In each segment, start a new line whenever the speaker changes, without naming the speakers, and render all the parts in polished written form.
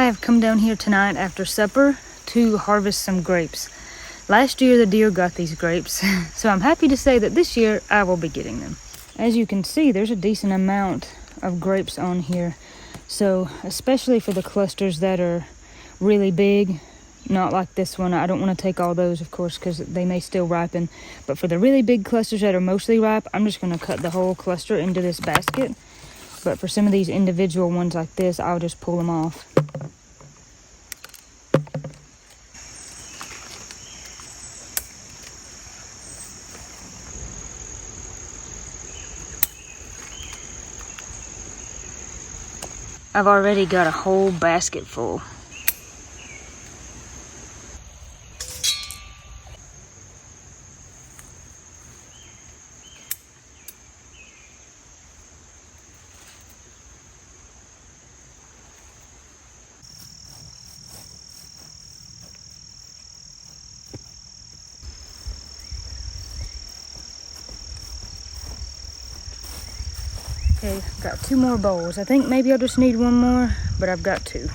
I have come down here tonight after supper to harvest some grapes. Last year the deer got these grapes, so I'm happy to say that this year I will be getting them. As you can see, there's a decent amount of grapes on here. So especially for the clusters that are really big, not like this one. I don't want to take all those, of course, because they may still ripen. But for the really big clusters that are mostly ripe, I'm just going to cut the whole cluster into this basket. But for some of these individual ones like this, I'll just pull them off. I've already got a whole basket full. Okay, I've got 2 more bowls. I think maybe I'll just need 1 more, but I've got 2.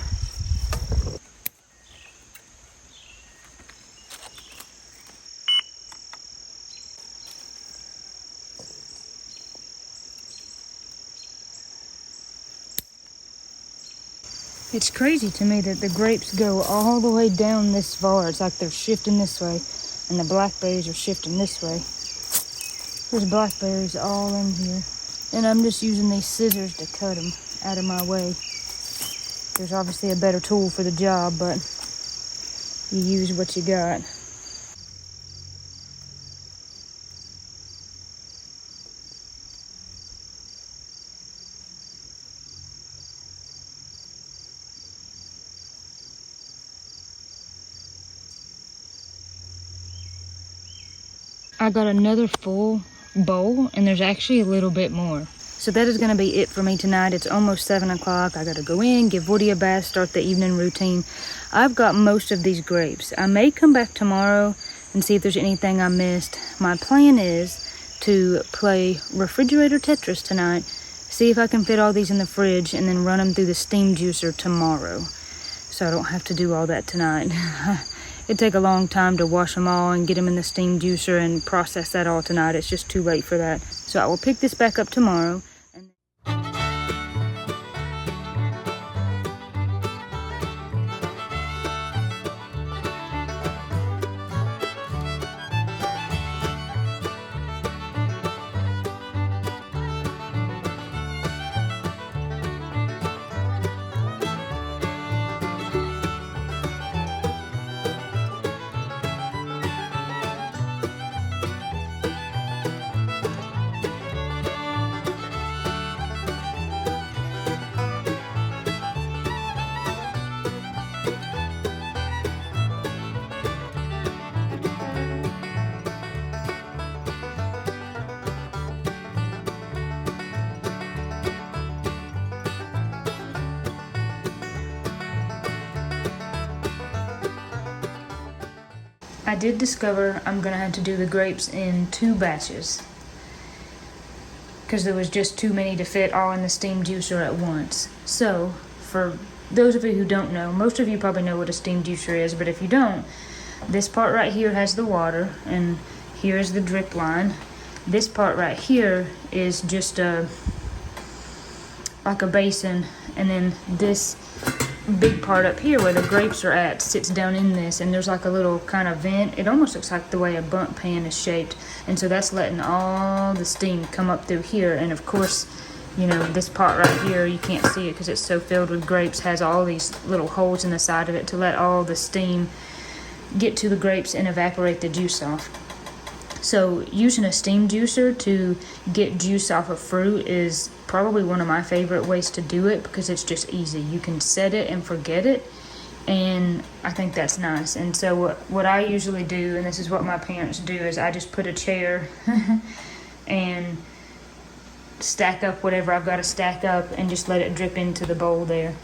It's crazy to me that the grapes go all the way down this far. It's like they're shifting this way, and the blackberries are shifting this way. There's blackberries all in here. And I'm just using these scissors to cut them out of my way. There's obviously a better tool for the job, but you use what you got. I got another full bowl, and there's actually a little bit more. So that is going to be it for me tonight. It's almost 7 o'clock. I got to go in, give Woody a bath, start the evening routine. I've got most of these grapes. I may come back tomorrow and see if there's anything I missed. My plan is to play refrigerator Tetris tonight, see if I can fit all these in the fridge, and then run them through the steam juicer tomorrow, so I don't have to do all that tonight. It'd take a long time to wash them all and get them in the steam juicer and process that all tonight. It's just too late for that. So I will pick this back up tomorrow. I did discover I'm gonna have to do the grapes in 2 batches because there was just too many to fit all in the steam juicer at once. So for those of you who don't know, most of you probably know what a steam juicer is, but if you don't, this part right here has the water, and here's the drip line. This part right here is just like a basin, and then this big part up here where the grapes are at sits down in this, and there's like a little kind of vent. It almost looks like the way a bundt pan is shaped, and so that's letting all the steam come up through here. And of course, you know, this part right here, you can't see it because it's so filled with grapes, has all these little holes in the side of it to let all the steam get to the grapes and evaporate the juice off. So using a steam juicer to get juice off of fruit is probably one of my favorite ways to do it, because it's just easy. You can set it and forget it, and I think that's nice. And so what I usually do, and this is what my parents do, is I just put a chair and stack up whatever I've got to stack up and just let it drip into the bowl there.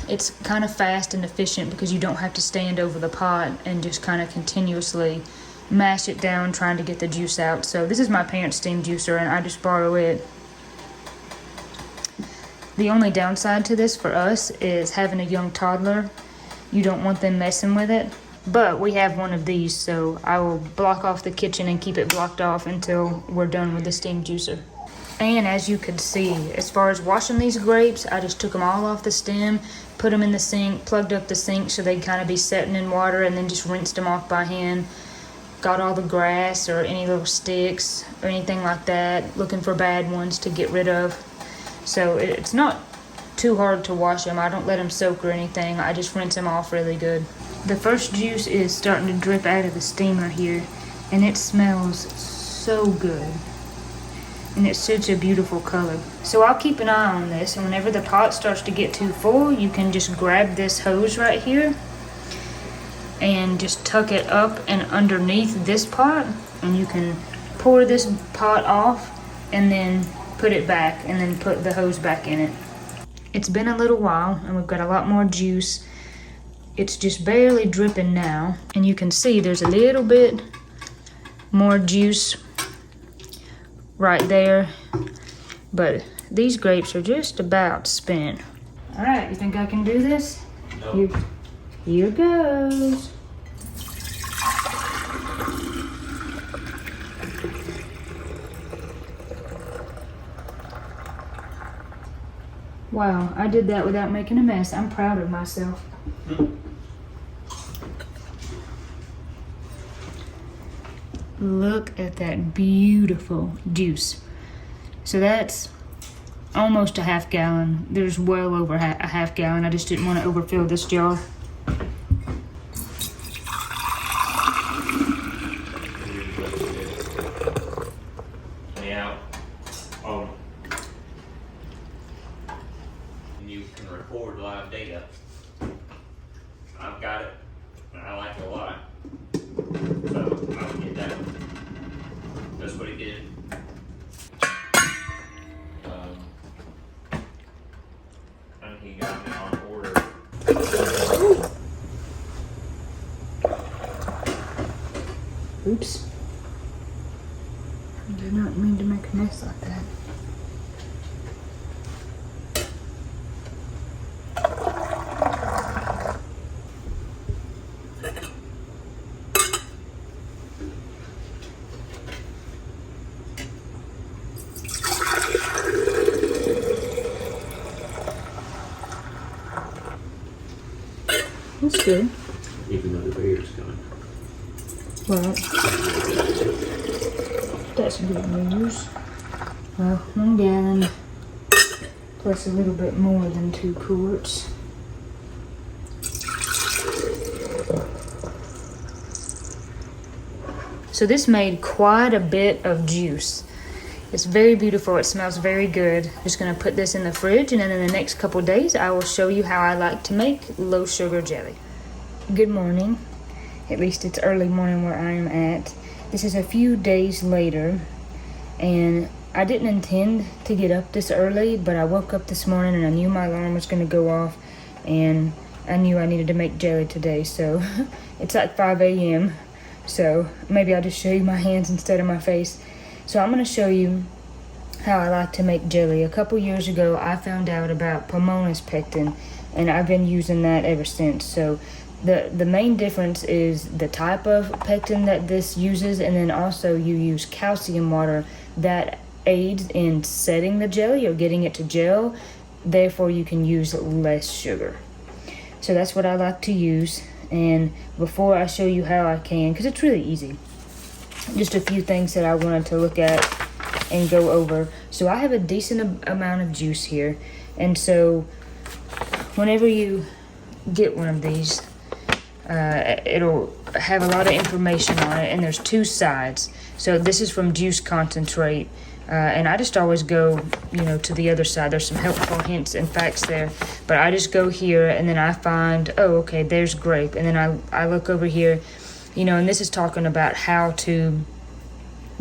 It's kind of fast and efficient because you don't have to stand over the pot and just kind of continuously mash it down trying to get the juice out. So this is my parents' steam juicer, and I just borrow it. The only downside to this for us is having a young toddler. You don't want them messing with it. But we have one of these, so I will block off the kitchen and keep it blocked off until we're done with the steam juicer. And as you could see, as far as washing these grapes, I just took them all off the stem, put them in the sink, plugged up the sink so they'd kind of be setting in water, and then just rinsed them off by hand. Got all the grass or any little sticks or anything like that, looking for bad ones to get rid of. So it's not too hard to wash them. I don't let them soak or anything. I just rinse them off really good. The first juice is starting to drip out of the steamer here, and it smells so good. And it's such a beautiful color. So I'll keep an eye on this, and whenever the pot starts to get too full, you can just grab this hose right here and just tuck it up and underneath this pot, and you can pour this pot off and then put it back and then put the hose back in it. It's been a little while and we've got a lot more juice. It's just barely dripping now, and you can see there's a little bit more juice right there, but these grapes are just about spent. All right, you think I can do this?
No.
Here goes. Wow, I did that without making a mess. I'm proud of myself. Look at that beautiful juice. So that's almost a half gallon. There's well over a half gallon. I just didn't want to overfill this jar.
Yeah. You can record live data. I've got it, and I like it a lot. So I'll get that. That's what he did. And he got me on order.
Oops. I did not mean to make a mess like that. That's good.
Even though the beer's coming.
Well, that's good news. Well, 1 gallon plus a little bit more than 2 quarts. So this made quite a bit of juice. It's very beautiful. It smells very good. Just gonna put this in the fridge, and then in the next couple days, I will show you how I like to make low sugar jelly. Good morning. At least it's early morning where I am at. This is a few days later, and I didn't intend to get up this early, but I woke up this morning and I knew my alarm was gonna go off, and I knew I needed to make jelly today, so it's like 5 a.m. So maybe I'll just show you my hands instead of my face. So I'm going to show you how I like to make jelly. A couple years ago, I found out about Pamona's Pectin, and I've been using that ever since. So the main difference is the type of pectin that this uses, and then also you use calcium water that aids in setting the jelly or getting it to gel. Therefore, you can use less sugar. So that's what I like to use. And before I show you how I can, because it's really easy, just a few things that I wanted to look at and go over. So I have a decent amount of juice here, and so whenever you get one of these, it'll have a lot of information on it, and there's 2 sides. So this is from juice concentrate, and I just always go, to the other side. There's some helpful hints and facts there, but I just go here, and then I find, oh, okay, there's grape, and then I look over here, and this is talking about how to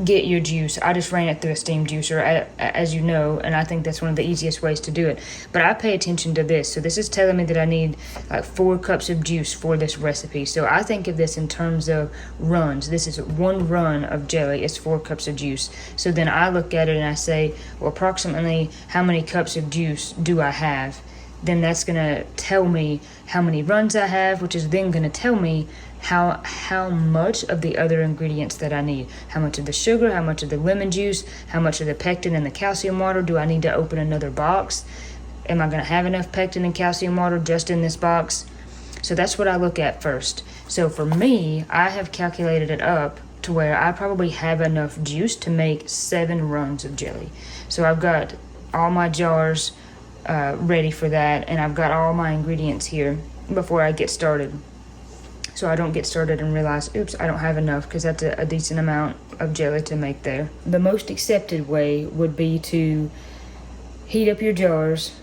get your juice. I just ran it through a steam juicer, as you know, and I think that's one of the easiest ways to do it. But I pay attention to this. So this is telling me that I need like 4 cups of juice for this recipe. So I think of this in terms of runs. This is 1 run of jelly. It's 4 cups of juice. So then I look at it and I say, well, approximately how many cups of juice do I have? Then that's going to tell me how many runs I have, which is then going to tell me how much of the other ingredients that I need. How much of the sugar, how much of the lemon juice, how much of the pectin and the calcium water. Do I need to open another box? Am I going to have enough pectin and calcium water just in this box? So that's what I look at first. So for me, I have calculated it up to where I probably have enough juice to make 7 runs of jelly. So I've got all my jars ready for that, and I've got all my ingredients here before I get started. So I don't get started and realize, oops, I don't have enough, because that's a decent amount of jelly to make there. The most accepted way would be to heat up your jars.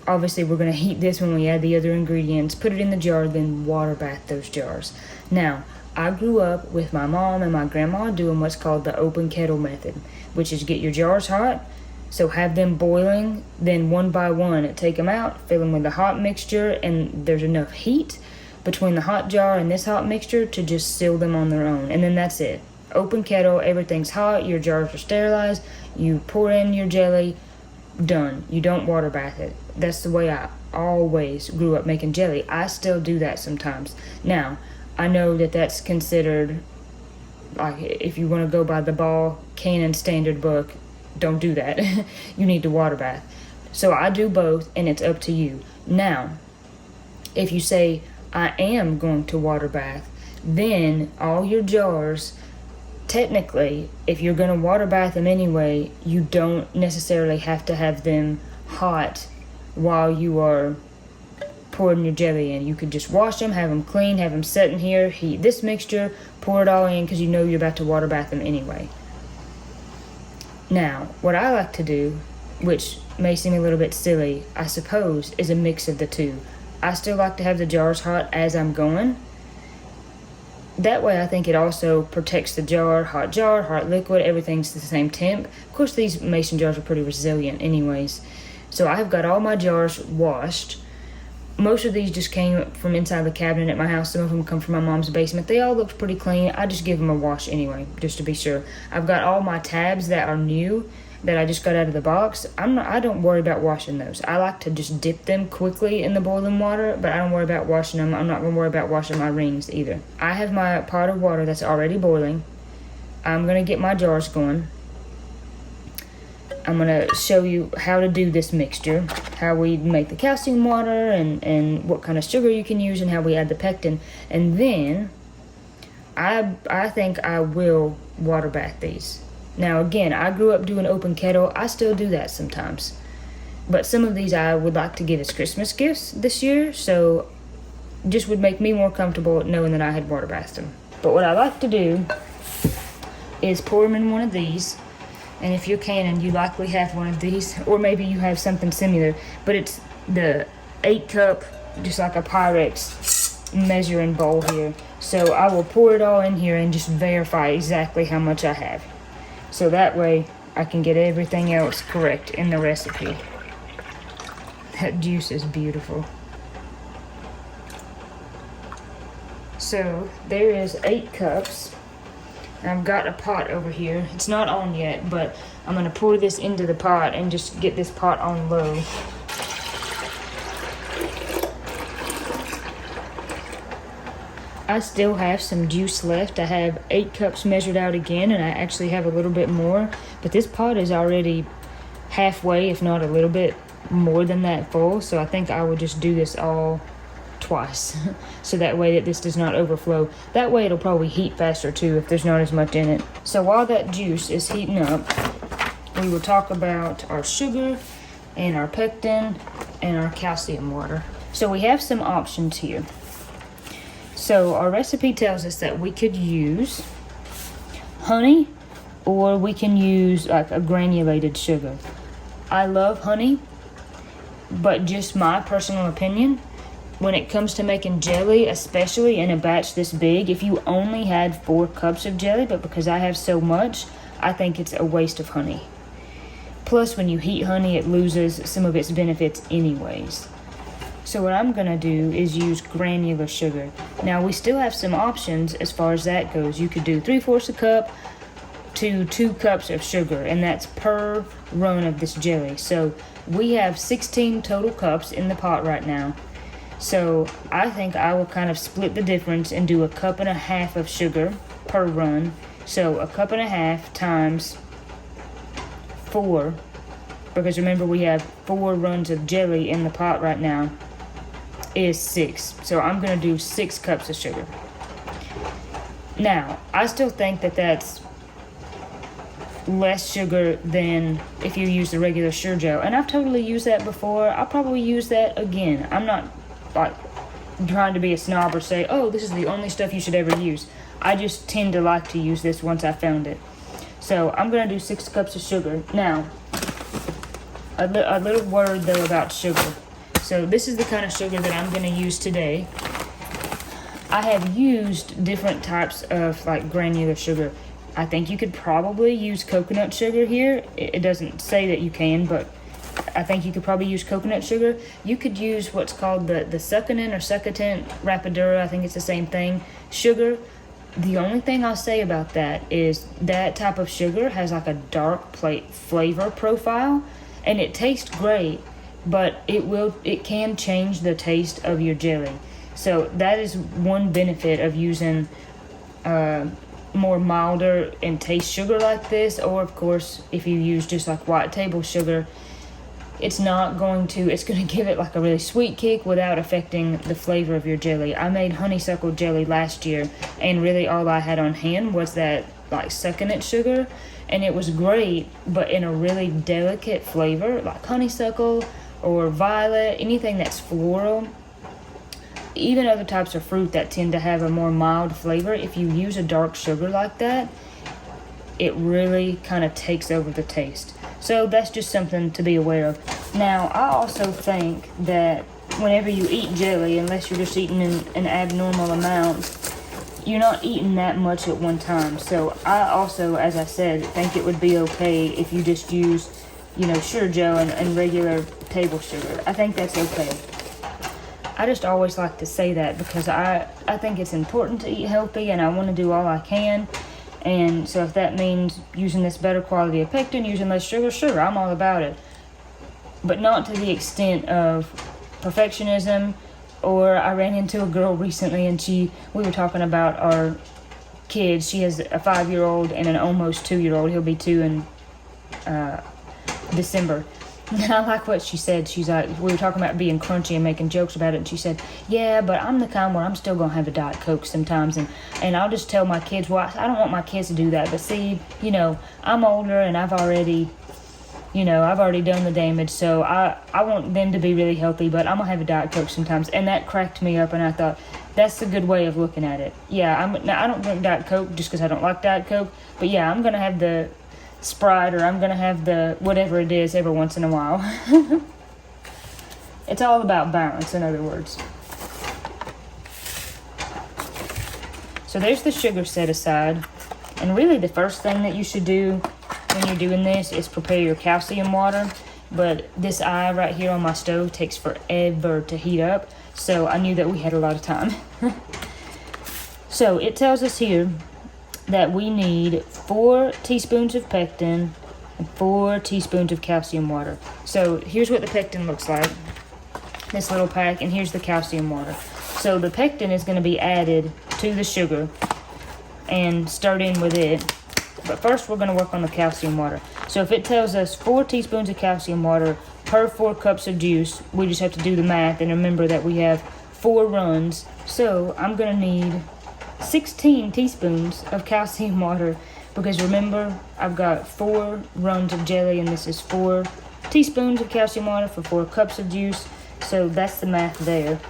Obviously, we're going to heat this when we add the other ingredients, put it in the jar, then water bath those jars. Now, I grew up with my mom and my grandma doing what's called the open kettle method, which is get your jars hot, so have them boiling, then one by one take them out, fill them with the hot mixture, and there's enough heat between the hot jar and this hot mixture to just seal them on their own. And then that's it. Open kettle, everything's hot, your jars are sterilized, you pour in your jelly, done. You don't water bath it. That's the way I always grew up making jelly. I still do that sometimes. Now, I know that that's considered, like, if you want to go by the Ball Canon standard book, don't do that. You need to water bath. So I do both, and it's up to you. Now, if you say, I am going to water bath, then all your jars, technically, if you're going to water bath them anyway, you don't necessarily have to have them hot while you are pouring your jelly in. You could just wash them, have them clean, have them set in here, heat this mixture, pour it all in, because you know you're about to water bath them anyway. Now, what I like to do, which may seem a little bit silly, I suppose, is a mix of the two. I still like to have the jars hot as I'm going. That way I think it also protects the jar, hot liquid, everything's the same temp. Of course, these mason jars are pretty resilient anyways. So I've got all my jars washed. Most of these just came from inside the cabinet at my house. Some of them come from my mom's basement. They all looked pretty clean. I just give them a wash anyway, just to be sure. I've got all my tabs that are new, that I just got out of the box. I don't worry about washing those. I like to just dip them quickly in the boiling water, but I don't worry about washing them. I'm not going to worry about washing my rings either. I have my pot of water that's already boiling. I'm going to get my jars going. I'm going to show you how to do this mixture, how we make the calcium water, and what kind of sugar you can use, and how we add the pectin. And then I think I will water bath these. Now again, I grew up doing open kettle. I still do that sometimes. But some of these I would like to give as Christmas gifts this year, so just would make me more comfortable knowing that I had water bathed them. But what I like to do is pour them in one of these. And if you're canning, you likely have one of these, or maybe you have something similar. But it's the 8-cup, just like a Pyrex measuring bowl here. So I will pour it all in here and just verify exactly how much I have. So that way I can get everything else correct in the recipe. That juice is beautiful. So there is 8 cups. I've got a pot over here. It's not on yet, but I'm going to pour this into the pot and just get this pot on low. I still have some juice left. I have 8 cups measured out again, and I actually have a little bit more. But this pot is already halfway, if not a little bit more than that full. So I think I will just do this all twice. So that way that this does not overflow. That way it'll probably heat faster too if there's not as much in it. So while that juice is heating up, we will talk about our sugar and our pectin and our calcium water. So we have some options here. So our recipe tells us that we could use honey, or we can use like a granulated sugar. I love honey, but just my personal opinion, when it comes to making jelly, especially in a batch this big, if you only had 4 cups of jelly, but because I have so much, I think it's a waste of honey. Plus, when you heat honey, it loses some of its benefits anyways. So what I'm gonna do is use granular sugar. Now we still have some options as far as that goes. You could do 3/4 cup to 2 cups of sugar, and that's per run of this jelly. So we have 16 total cups in the pot right now. So I think I will kind of split the difference and do 1.5 cups of sugar per run. So 1.5 cups times 4, because remember we have 4 runs of jelly in the pot right now, is 6. So I'm going to do 6 cups of sugar. Now, I still think that that's less sugar than if you use the regular Sure Gel. And I've totally used that before. I'll probably use that again. I'm not like trying to be a snob or say, oh, this is the only stuff you should ever use. I just tend to like to use this once I found it. So I'm going to do 6 cups of sugar. Now, a little word though about sugar. So this is the kind of sugar that I'm going to use today. I have used different types of like granular sugar. I think you could probably use coconut sugar here. It doesn't say that you can, but I think you could probably use coconut sugar. You could use what's called the succulent or succulent Rapadura. I think it's the same thing. Sugar. The only thing I'll say about that is that type of sugar has like a dark flavor profile, and it tastes great, but it can change the taste of your jelly. So that is one benefit of using more milder and taste sugar like this. Or of course, if you use just like white table sugar, it's going to give it like a really sweet kick without affecting the flavor of your jelly. I made honeysuckle jelly last year, and really all I had on hand was that like succulent sugar, and it was great, but in a really delicate flavor, like honeysuckle or violet, anything that's floral. Even other types of fruit that tend to have a more mild flavor, if you use a dark sugar like that, it really kind of takes over the taste. So that's just something to be aware of. Now, I also think that whenever you eat jelly, unless you're just eating an abnormal amount, you're not eating that much at one time. So I also, as I said, think it would be okay if you just use, Sure Gel and regular table sugar. I think that's okay. I just always like to say that because I think it's important to eat healthy, and I want to do all I can. And so if that means using this better quality of pectin, using less sugar, sure, I'm all about it. But not to the extent of perfectionism. Or I ran into a girl recently, and we were talking about our kids. She has a 5-year-old and an almost 2-year-old. He'll be 2 in December. And I like what she said. She's like, we were talking about being crunchy and making jokes about it. And she said, yeah, but I'm the kind where I'm still going to have a Diet Coke sometimes. And I'll just tell my kids, well, I don't want my kids to do that. But see, I'm older, and I've already done the damage. So I want them to be really healthy, but I'm going to have a Diet Coke sometimes. And that cracked me up, and I thought, that's a good way of looking at it. Yeah, I don't drink Diet Coke just because I don't like Diet Coke. But yeah, I'm going to have the Sprite, or I'm going to have the whatever it is every once in a while. It's all about balance, in other words. So there's the sugar set aside. And really the first thing that you should do when you're doing this is prepare your calcium water. But this eye right here on my stove takes forever to heat up. So I knew that we had a lot of time. So it tells us here that we need 4 teaspoons of pectin and 4 teaspoons of calcium water. So here's what the pectin looks like, this little pack, and here's the calcium water. So the pectin is going to be added to the sugar and stirred in with it. But first we're going to work on the calcium water. So if it tells us 4 teaspoons of calcium water per 4 cups of juice, we just have to do the math and remember that we have 4 runs. So I'm going to need 16 teaspoons of calcium water, because remember, I've got 4 runs of jelly, and this is 4 teaspoons of calcium water for 4 cups of juice. So that's the math there.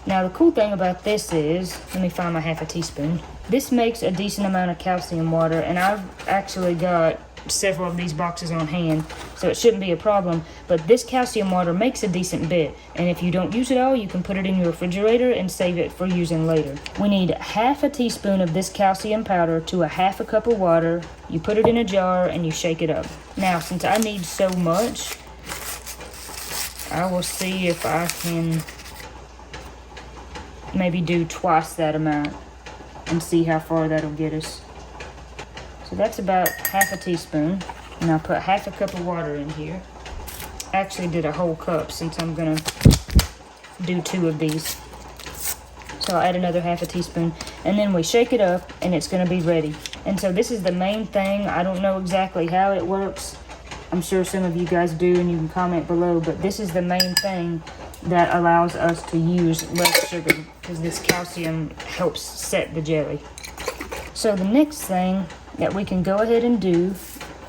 Now the cool thing about this is, let me find my 1/2 teaspoon. This makes a decent amount of calcium water, and I've actually got several of these boxes on hand, so it shouldn't be a problem. But this calcium water makes a decent bit, and if you don't use it all, you can put it in your refrigerator and save it for using later. We need half a teaspoon of this calcium powder to a half a cup of water. You put it in a jar and you shake it up. Now, since I need so much, I will see if I can maybe do twice that amount and see how far that'll get us. So that's about half a teaspoon, and I'll put half a cup of water in here. I actually did a whole cup since I'm gonna do 2 of these. So I'll add another half a teaspoon, and then we shake it up and it's gonna be ready. And so this is the main thing. I don't know exactly how it works. I'm sure some of you guys do, and you can comment below, but this is the main thing that allows us to use less sugar, because this calcium helps set the jelly. So the next thing that we can go ahead and do,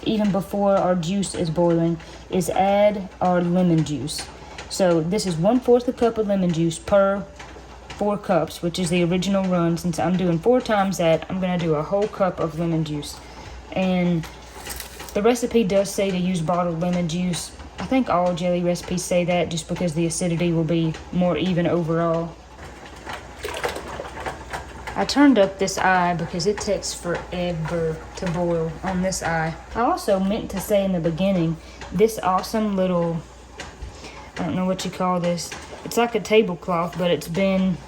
even before our juice is boiling, is add our lemon juice. So this is 1/4 a cup of lemon juice per 4 cups, which is the original run. Since I'm doing 4 times that, I'm gonna do a whole cup of lemon juice. And the recipe does say to use bottled lemon juice. I think all jelly recipes say that, just because the acidity will be more even overall. I turned up this eye because it takes forever to boil on this eye. I also meant to say in the beginning, this awesome little, I don't know what you call this. It's like a tablecloth, but it's been,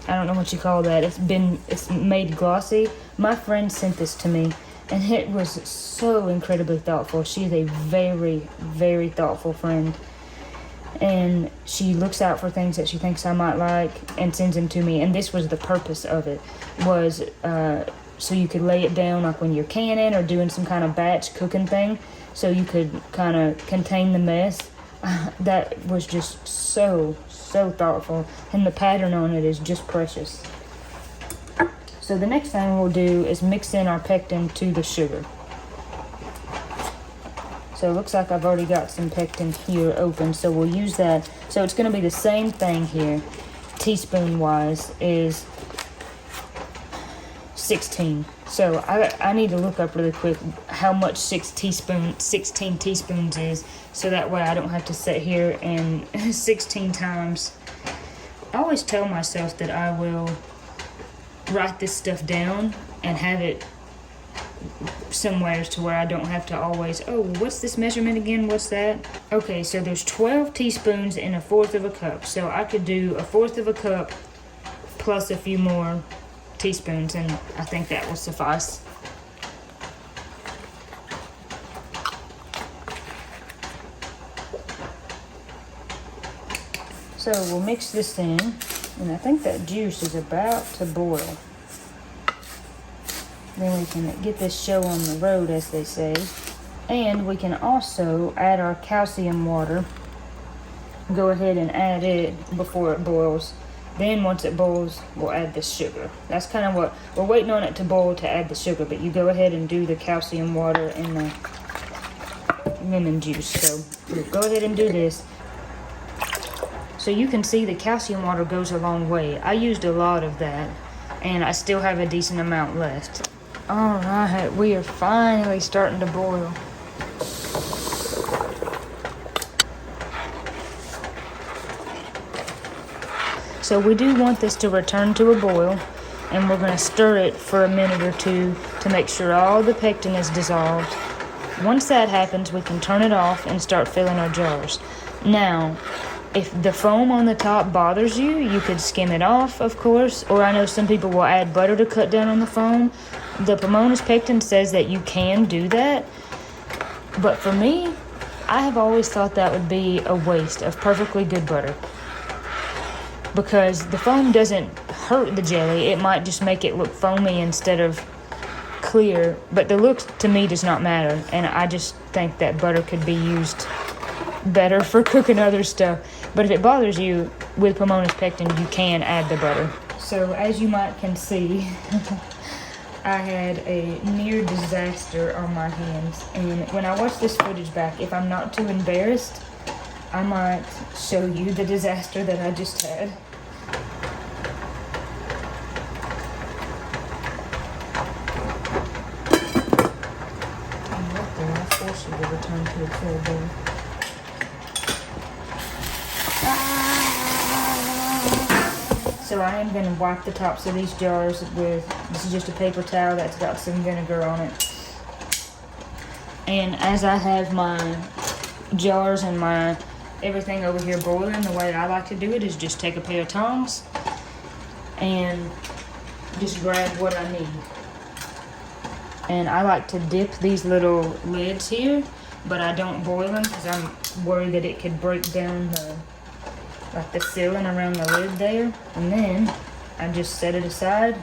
I don't know what you call that. It's made glossy. My friend sent this to me, and it was so incredibly thoughtful. She is a very, very thoughtful friend. And she looks out for things that she thinks I might like and sends them to me. And this was the purpose of it, was so you could lay it down like when you're canning or doing some kind of batch cooking thing, so you could kind of contain the mess. That was just so thoughtful, and the pattern on it is just precious. So the next thing we'll do is mix in our pectin to the sugar. So it looks like I've already got some pectin here open, so we'll use that. So it's going to be the same thing here, teaspoon wise, is 16. So I need to look up really quick how much 16 teaspoons is, so that way I don't have to sit here and 16 times. I always tell myself that I will write this stuff down and have it somewhere to where I don't have to always, oh, what's this measurement again? What's that? Okay, so there's 12 teaspoons in 1/4 of a cup. So I could do 1/4 of a cup plus a few more teaspoons, and I think that will suffice. So we'll mix this in, and I think that juice is about to boil. Then we can get this show on the road, as they say. And we can also add our calcium water. Go ahead and add it before it boils. Then once it boils, we'll add the sugar. That's kind of what we're waiting on it to boil to add the sugar, but you go ahead and do the calcium water and the lemon juice. So we'll go ahead and do this. So you can see the calcium water goes a long way. I used a lot of that, and I still have a decent amount left. All right, we are finally starting to boil. So we do want this to return to a boil, and we're going to stir it for a minute or two to make sure all the pectin is dissolved. Once that happens, we can turn it off and start filling our jars. Now, if the foam on the top bothers you, you could skim it off, of course, or I know some people will add butter to cut down on the foam. The Pamona's Pectin says that you can do that, but for me, I have always thought that would be a waste of perfectly good butter, because the foam doesn't hurt the jelly. It might just make it look foamy instead of clear, but the look to me does not matter, and I just think that butter could be used better for cooking other stuff. But if it bothers you, with Pamona's Pectin, you can add the butter. So as you might can see, I had a near disaster on my hands, and when I watch this footage back, if I'm not too embarrassed, I might show you the disaster that I just had. should have returned to a full boil. So I am going to wipe the tops of these jars with, this is just a paper towel that's got some vinegar on it. And as I have my jars and my everything over here boiling, the way I like to do it is just take a pair of tongs and just grab what I need. And I like to dip these little lids here, but I don't boil them because I'm worried that it could break down the sealing around the lid there. And then I just set it aside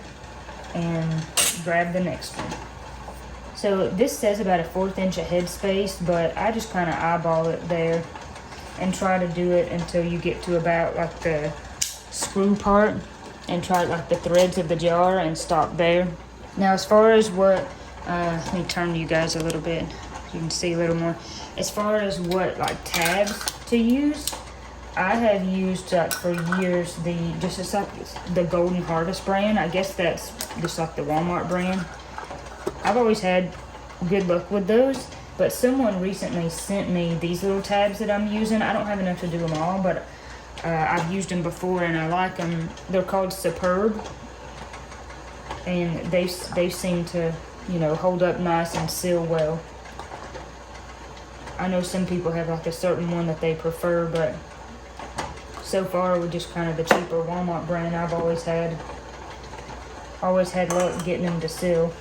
and grab the next one. So this says about a 1/4 inch of head space, but I just kind of eyeball it there and try to do it until you get to about like the screw part and try like the threads of the jar and stop there. Now as far as what, let me turn you guys a little bit so you can see a little more. As far as what like tabs to use, I have used for years it's like the Golden Harvest brand. I guess that's just like the Walmart brand. I've always had good luck with those, but someone recently sent me these little tabs that I'm using. I don't have enough to do them all, but I've used them before and I like them. They're called Superb, and they seem to, you know, hold up nice and seal well. I know some people have like a certain one that they prefer, but so far with just kind of the cheaper Walmart brand, I've always had luck getting them to seal.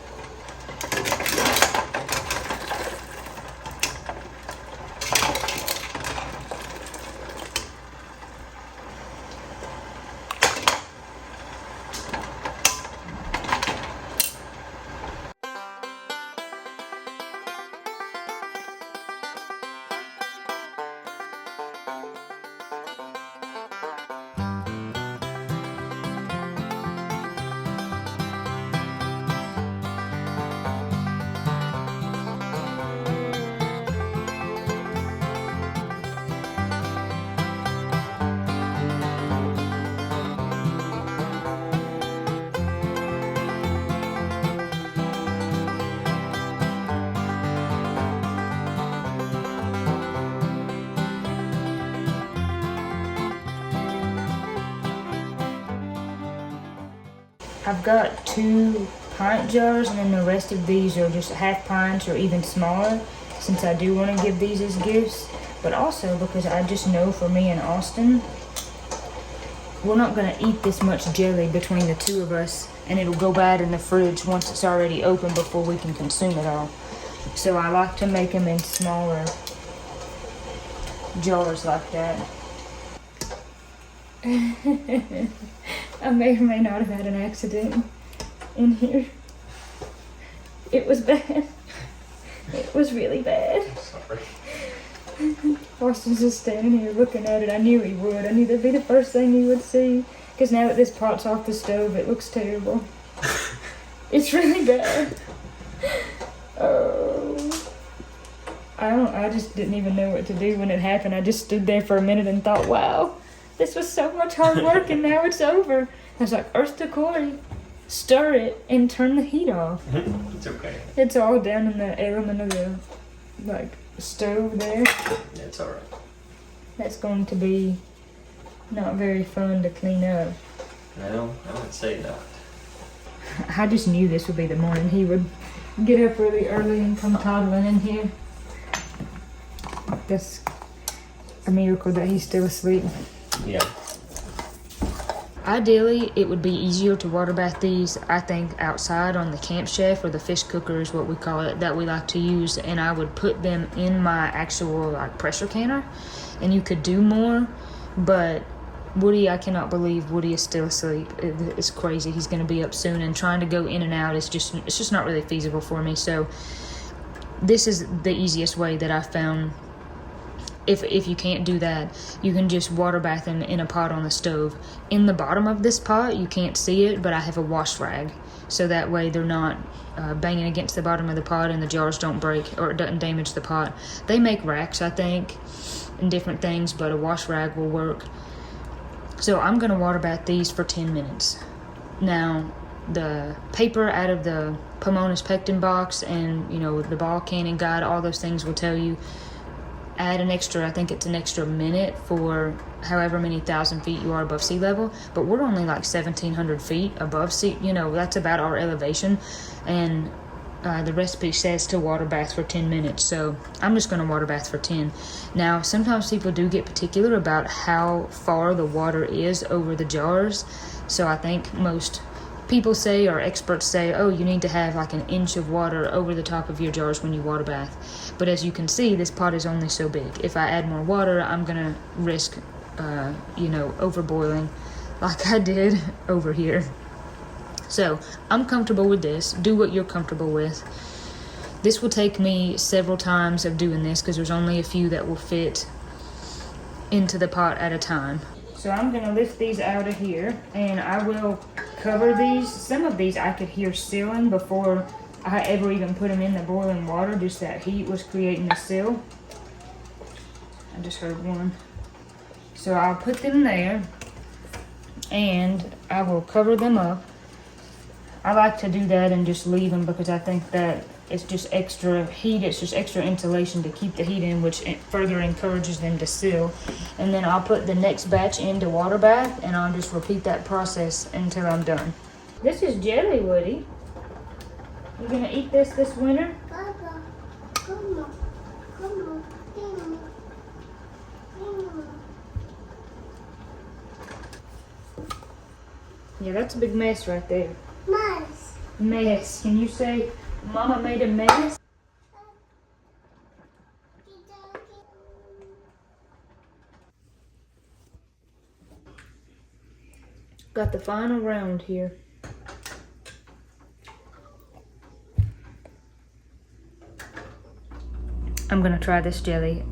I've got 2 pint jars, and then the rest of these are just half pints or even smaller, since I do want to give these as gifts, but also because I just know for me and Austin, we're not going to eat this much jelly between the two of us, and it'll go bad in the fridge once it's already open before we can consume it all. So I like to make them in smaller jars like that. I may or may not have had an accident in here. It was bad. It was really bad.
Sorry.
Austin's just standing here looking at it. I knew he would. I knew that'd be the first thing he would see. Because now that this pot's off the stove, it looks terrible. It's really bad. Oh. I just didn't even know what to do when it happened. I just stood there for a minute and thought, wow, this was so much hard work and now it's over. I was like, earth to core, stir it, and turn the heat off.
It's okay.
It's all down in the element of the stove there.
Yeah, it's alright.
That's going to be not very fun to clean up.
No, I would say not.
I just knew this would be the morning he would get up really early and come toddling in here. That's a miracle that he's still asleep.
Yeah.
Ideally, it would be easier to water bath these, I think, outside on the camp chef, or the fish cooker is what we call it, that we like to use, and I would put them in my actual pressure canner, and you could do more, but Woody, I cannot believe Woody is still asleep. It's crazy. He's going to be up soon, and trying to go in and out it's just not really feasible for me. So this is the easiest way that I found. If you can't do that, you can just water bath them in a pot on the stove. In the bottom of this pot, you can't see it, but I have a wash rag, so that way they're not banging against the bottom of the pot and the jars don't break or it doesn't damage the pot. They make racks, I think, and different things, but a wash rag will work. So I'm going to water bath these for 10 minutes. Now, the paper out of the Pamona's Pectin box, and you know, the ball canning guide, all those things will tell you add an extra, I think it's an extra minute for however many thousand feet you are above sea level. But we're only like 1,700 feet above sea, you know, that's about our elevation. And the recipe says to water bath for 10 minutes, so I'm just going to water bath for 10. Now, sometimes people do get particular about how far the water is over the jars, so I think most people say, or experts say, oh, you need to have like an inch of water over the top of your jars when you water bath. But as you can see, this pot is only so big. If I add more water, I'm going to risk, you know, overboiling like I did over here. So I'm comfortable with this. Do what you're comfortable with. This will take me several times of doing this because there's only a few that will fit into the pot at a time. So I'm going to lift these out of here, and I will cover these. Some of these I could hear sealing before I ever even put them in the boiling water. Just that heat was creating the seal. I just heard one. So I'll put them there, and I will cover them up. I like to do that and just leave them because I think that it's just extra heat, it's just extra insulation to keep the heat in, which further encourages them to seal. And then I'll put the next batch into water bath, and I'll just repeat that process until I'm done. This is jelly, Woody. You gonna eat this winter?
Papa, come on, come on.
Yeah, that's a big mess right there.
Mess.
Mess. Can you say, Mama made a mess? Got the final round here. I'm gonna try this jelly.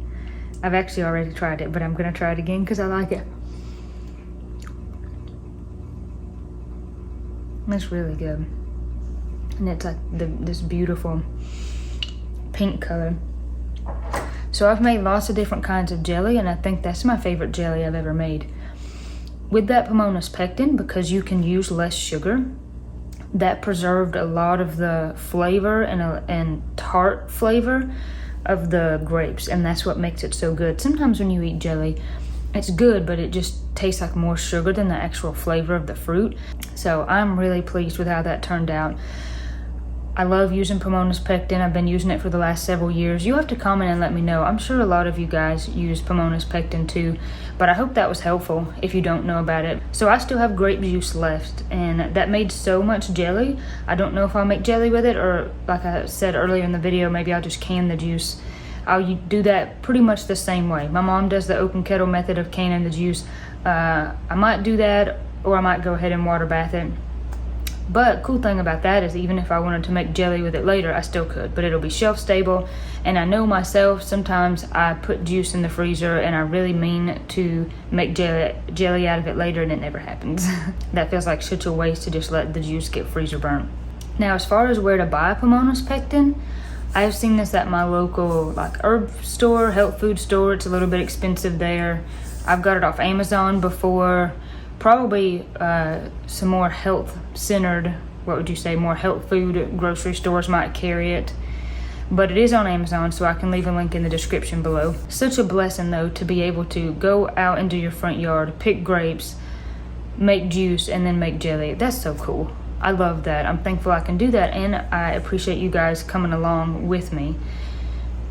I've actually already tried it, but I'm gonna try it again because I like it. It's really good. And it's like this beautiful pink color. So I've made lots of different kinds of jelly, and I think that's my favorite jelly I've ever made. With that Pamona's Pectin, because you can use less sugar, that preserved a lot of the flavor and tart flavor of the grapes, and that's what makes it so good. Sometimes when you eat jelly, it's good, but it just tastes like more sugar than the actual flavor of the fruit. So I'm really pleased with how that turned out. I love using Pamona's Pectin. I've been using it for the last several years. You have to comment and let me know. I'm sure a lot of you guys use Pamona's Pectin too, but I hope that was helpful if you don't know about it. So I still have grape juice left, and that made so much jelly. I don't know if I'll make jelly with it, or like I said earlier in the video, maybe I'll just can the juice. I'll do that pretty much the same way. My mom does the open kettle method of canning the juice. I might do that, or I might go ahead and water bath it. But cool thing about that is even if I wanted to make jelly with it later, I still could, but it'll be shelf stable. And I know myself, sometimes I put juice in the freezer and I really mean to make jelly out of it later, and it never happens. That feels like such a waste to just let the juice get freezer burnt. Now, as far as where to buy Pamona's Pectin, I've seen this at my local like herb store, health food store. It's a little bit expensive there. I've got it off Amazon before. Probably some more health-centered, what would you say, more health food grocery stores might carry it. But it is on Amazon, so I can leave a link in the description below. Such a blessing, though, to be able to go out into your front yard, pick grapes, make juice, and then make jelly. That's so cool. I love that. I'm thankful I can do that, and I appreciate you guys coming along with me.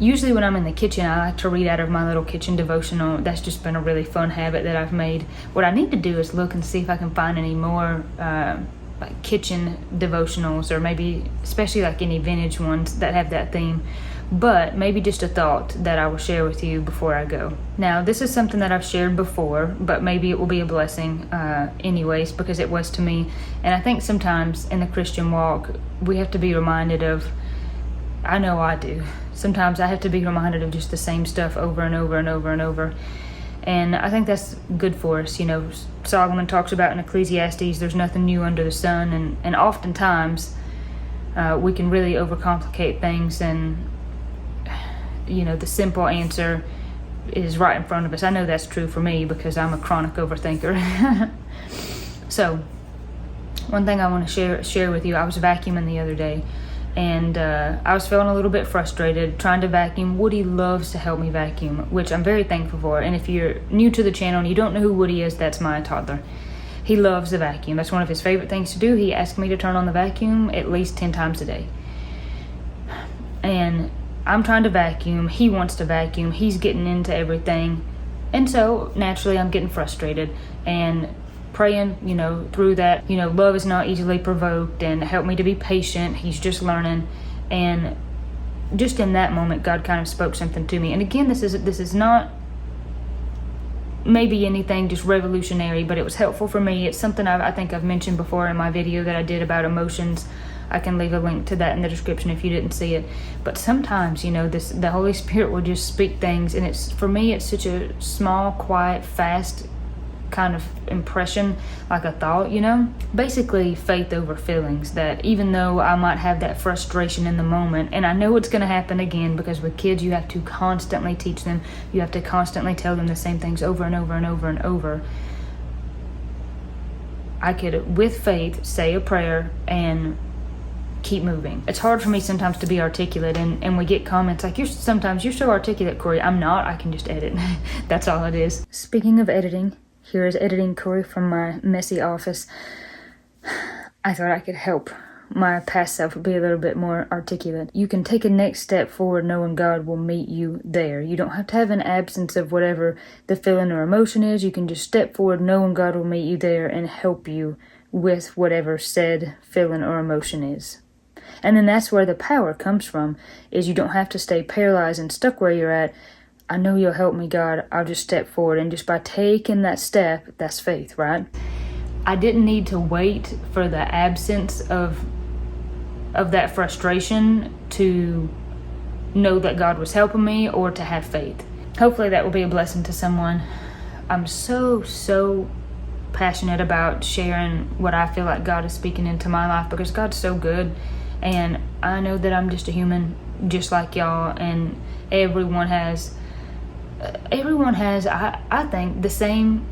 Usually when I'm in the kitchen, I like to read out of my little kitchen devotional. That's just been a really fun habit that I've made. What I need to do is look and see if I can find any more like kitchen devotionals, or maybe especially like any vintage ones that have that theme. But maybe just a thought that I will share with you before I go. Now, this is something that I've shared before, but maybe it will be a blessing anyways, because it was to me. And I think sometimes in the Christian walk, we have to be reminded of, I know I do. Sometimes I have to be reminded of just the same stuff over and over and over and over. And I think that's good for us. You know, Solomon talks about in Ecclesiastes, there's nothing new under the sun. And oftentimes we can really overcomplicate things, and, you know, the simple answer is right in front of us. I know that's true for me because I'm a chronic overthinker. So one thing I want to share with you. I was vacuuming the other day, and I was feeling a little bit frustrated trying to vacuum. Woody loves to help me vacuum, which I'm very thankful for. And if you're new to the channel and you don't know who Woody is, that's my toddler. He loves the vacuum. That's one of his favorite things to do. He asks me to turn on the vacuum at least 10 times a day. And I'm trying to vacuum. He wants to vacuum. He's getting into everything. And so naturally I'm getting frustrated and praying, through that, love is not easily provoked, and help me to be patient. He's just learning. And just in that moment, God kind of spoke something to me. And again, this is not maybe anything just revolutionary, but it was helpful for me. It's something I think I've mentioned before in my video that I did about emotions. I can leave a link to that in the description if you didn't see it. But sometimes, the Holy Spirit will just speak things, and for me, it's such a small, quiet, fast kind of impression, like a thought, basically faith over feelings. That even though I might have that frustration in the moment, and I know it's going to happen again, because with kids you have to constantly teach them, you have to constantly tell them the same things over and over and over and over, I could with faith say a prayer and keep moving. It's hard for me sometimes to be articulate, and we get comments like, you're so articulate, Corey. I'm not. I can just edit. That's all it is. Speaking of editing, here is editing Corey from my messy office. I thought I could help my past self be a little bit more articulate. You can take a next step forward knowing God will meet you there. You don't have to have an absence of whatever the feeling or emotion is. You can just step forward knowing God will meet you there and help you with whatever said feeling or emotion is. And then that's where the power comes from, is you don't have to stay paralyzed and stuck where you're at. I know you'll help me, God. I'll just step forward. And just by taking that step, that's faith, right? I didn't need to wait for the absence of that frustration to know that God was helping me or to have faith. Hopefully that will be a blessing to someone. I'm so passionate about sharing what I feel like God is speaking into my life, because God's so good. And I know that I'm just a human just like y'all, and everyone has I think the same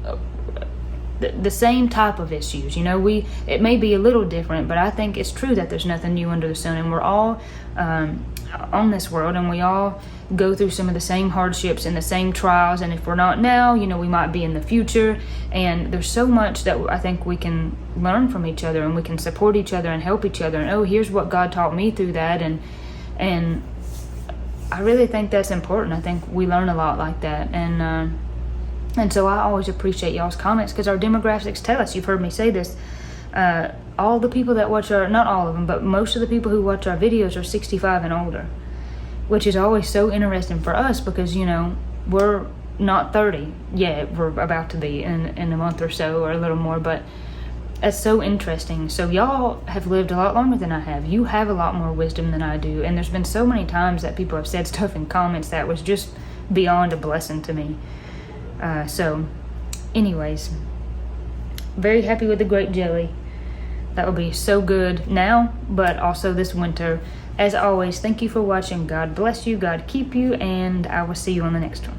type of issues. It may be a little different, but I think it's true that there's nothing new under the sun, and we're all on this world, and we all go through some of the same hardships and the same trials. And if we're not now, we might be in the future. And there's so much that I think we can learn from each other, and we can support each other and help each other. And here's what God taught me through that, and I really think that's important. I think we learn a lot like that. And so I always appreciate y'all's comments, because our demographics tell us, you've heard me say this, all the people that watch not all of them, but most of the people who watch our videos are 65 and older, which is always so interesting for us, because, we're not 30 yet. We're about to be in a month or so, or a little more, but it's so interesting. So y'all have lived a lot longer than I have. You have a lot more wisdom than I do. And there's been so many times that people have said stuff in comments that was just beyond a blessing to me. So anyways, very happy with the grape jelly. That will be so good now, but also this winter. As always, thank you for watching. God bless you, God keep you, and I will see you on the next one.